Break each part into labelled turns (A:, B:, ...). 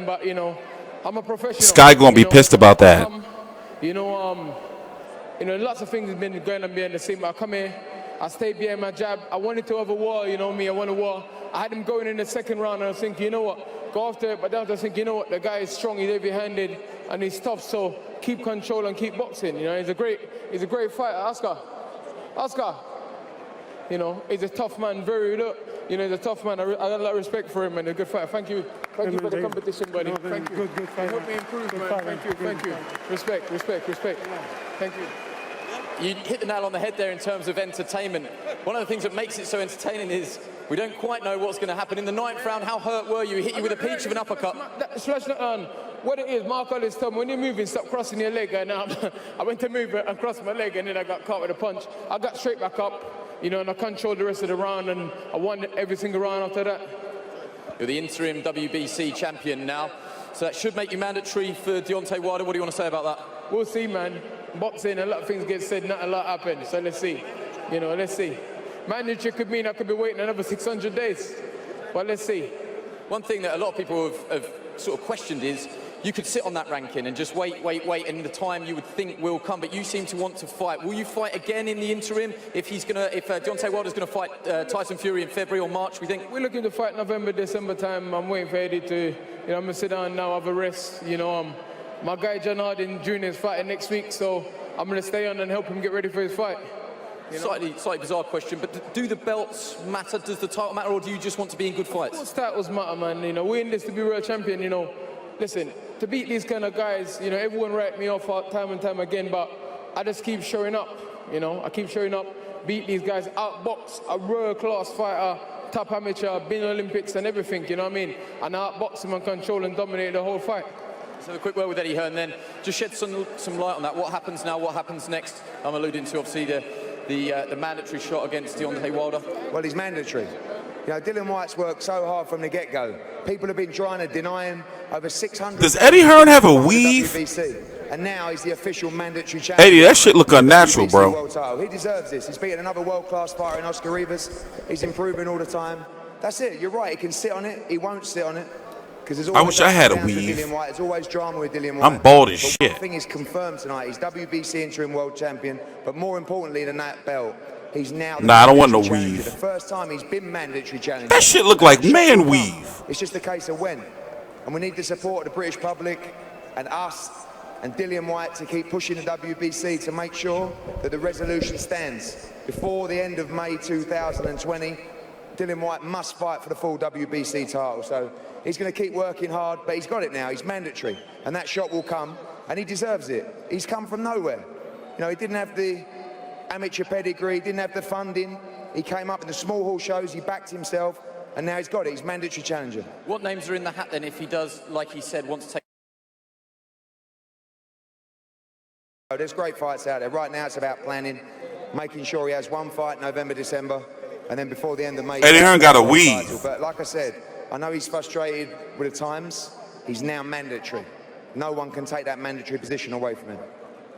A: but you know, I'm a professional.
B: Sky gonna be pissed about that.
A: You know, lots of things have been going on behind the scene, but I come here, I stayed behind my jab. I wanted to have a war, you know me, I want a war. I had him going in the second round, and I was thinking, you know what, go after it, but then I was thinking, you know what, the guy is strong, he's heavy-handed, and he's tough, so keep control and keep boxing, you know, he's a great fighter. Oscar, you know, he's a tough man, you know, he's a tough man. I got a lot of respect for him, and a good fighter. Thank you for the competition, buddy. Thank you. Good fight. Help me improve, man. Thank you. Respect. Thank you.
C: You hit the nail on the head there in terms of entertainment. One of the things that makes it so entertaining is we don't quite know what's going to happen. In the ninth round, how hurt were you? He hit you with a peach of an uppercut.
A: Slash that on. What it is, Mark always told me, when you're moving, stop crossing your leg. And I went to move and cross my leg, and then I got caught with a punch. I got straight back up, you know, and I controlled the rest of the round, and I won every single round after that.
C: You're the interim WBC champion now, so that should make you mandatory for Deontay Wilder. What do you want to say about that?
A: We'll see, man. Boxing, a lot of things get said, not a lot happens. So let's see. You know, let's see. Mandatory could mean I could be waiting another 600 days. But let's see.
C: One thing that a lot of people have sort of questioned is you could sit on that ranking and just wait, and the time you would think will come, but you seem to want to fight. Will you fight again in the interim if Deontay Wilder's going to fight Tyson Fury in February or March, we think?
A: We're looking to fight November, December time. I'm waiting for Eddie to, you know, I'm going to sit down now, have a rest. You know, my guy John Harding Jr. is fighting next week, so I'm going to stay on and help him get ready for his fight. You know?
C: Slightly bizarre question, but do the belts matter? Does the title matter, or do you just want to be in good fights?
A: Of course titles matter, man. You know, we're in this to be world champion, you know. Listen, to beat these kind of guys, you know, everyone write me off time and time again, but I just keep showing up, you know. I keep showing up, beat these guys, outbox a world-class fighter, top amateur, been Olympics and everything, you know what I mean? And outbox him and control and dominate the whole fight.
C: So a quick word with Eddie Hearn then. Just shed some light on that. What happens now? What happens next? I'm alluding to, obviously, the mandatory shot against Deontay Wilder.
D: Well, he's mandatory. You know, Dillian Whyte's worked so hard from the get-go. People have been trying to deny him over 600.
B: Does Eddie Hearn have a weave?
D: WBC, and now he's the official mandatory champion.
B: Eddie, that shit look unnatural, bro.
D: World title. He deserves this. He's beaten another world-class fighter in Oscar Rivas. He's improving all the time. That's it. You're right. He can sit on it. He won't sit on it.
B: I wish I had a weave.
D: There's always drama with Dillian Whyte.
B: I'm bald as shit.
D: One thing is confirmed tonight. He's WBC interim world champion, but more importantly than that belt, he's now.
B: Nah, I don't want no weave.
D: The first time he's been mandatory challenger.
B: That shit look like man weave.
D: It's just a case of when, and we need the support of the British public and us and Dillian Whyte to keep pushing the WBC to make sure that the resolution stands before the end of May 2020. Dillian Whyte must fight for the full WBC title. So he's going to keep working hard, but he's got it now. He's mandatory, and that shot will come, and he deserves it. He's come from nowhere. You know, he didn't have the amateur pedigree, he didn't have the funding. He came up in the small hall shows, he backed himself, and now he's got it. He's mandatory challenger.
C: What names are in the hat then if he does, like he said, want to take?
D: There's great fights out there. Right now it's about planning, making sure he has one fight November, December, and then before the end of May.
B: Eddie Hearn got a weave.
D: But like I said, I know he's frustrated with the times. He's now mandatory. No one can take that mandatory position away from him.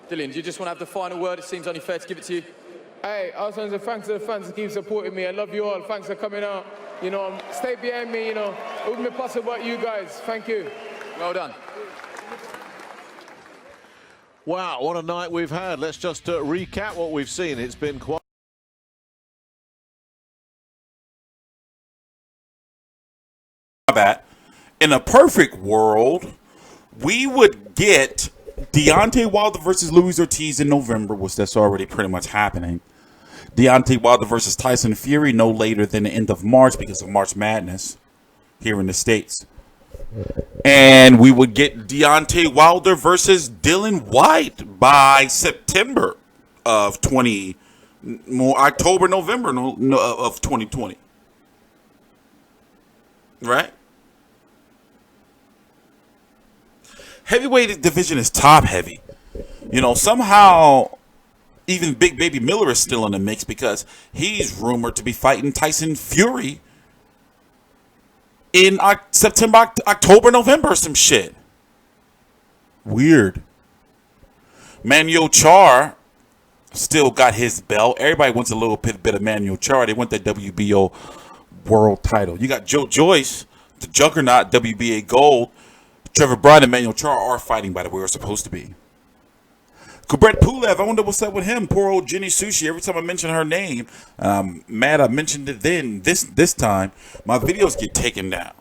C: Dillian, do you just want to have the final word? It seems only fair to give it to you.
A: Hey, I also want to say thanks to the fans who keep supporting me. I love you all. Thanks for coming out. You know, stay behind me, you know. It wouldn't be possible without you guys. Thank you.
C: Well done.
E: Wow, what a night we've had. Let's just recap what we've seen. It's been quite...
B: That in a perfect world, we would get Deontay Wilder versus Luis Ortiz in November, which that's already pretty much happening. Deontay Wilder versus Tyson Fury no later than the end of March because of March Madness here in the States. And we would get Deontay Wilder versus Dillian Whyte by September of October, November of 2020. Right? Heavyweight division is top heavy. You know, somehow even Big Baby Miller is still in the mix because he's rumored to be fighting Tyson Fury in September, October, November, some shit. Weird. Manuel Char still got his belt. Everybody wants a little bit of Manuel Char. They want that WBO world title. You got Joe Joyce, the juggernaut, WBA gold. Trevor Bryan and Manuel Char are fighting, by the way, are supposed to be. Kubrat Pulev, I wonder what's up with him. Poor old Jenny Sushi. Every time I mention her name, mad I mentioned it then. This time, my videos get taken down.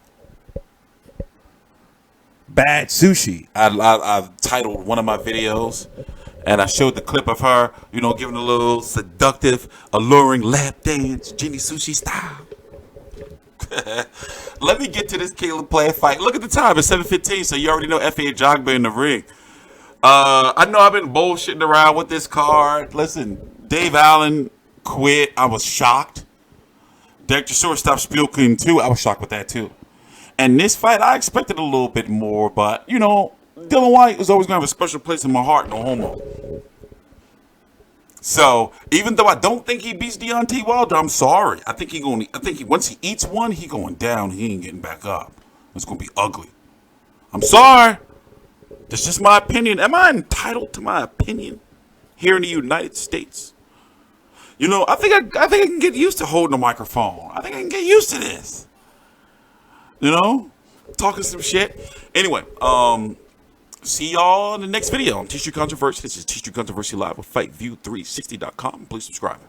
B: Bad Sushi. I titled one of my videos, and I showed the clip of her, you know, giving a little seductive, alluring lap dance, Jenny Sushi style. Let me get to this Caleb Plant fight. Look at the time. It's 7:15, so you already know F.A. Jogba in the ring. I know I've been bullshitting around with this card. Listen, Dave Allen quit. I was shocked. Derek Chisora stopped Spielkin too. I was shocked with that too. And this fight, I expected a little bit more, but you know, Dillian Whyte is always going to have a special place in my heart. No homo. So even though I don't think he beats Deontay Wilder, I'm sorry. I think once he eats one, he going down. He ain't getting back up. It's going to be ugly. I'm sorry. That's just my opinion. Am I entitled to my opinion here in the United States? You know, I think I can get used to holding a microphone. I think I can get used to this. You know, talking some shit. Anyway, see y'all in the next video on TstreeT Controversy. This is TstreeT Controversy Live with FightView360.com. Please subscribe.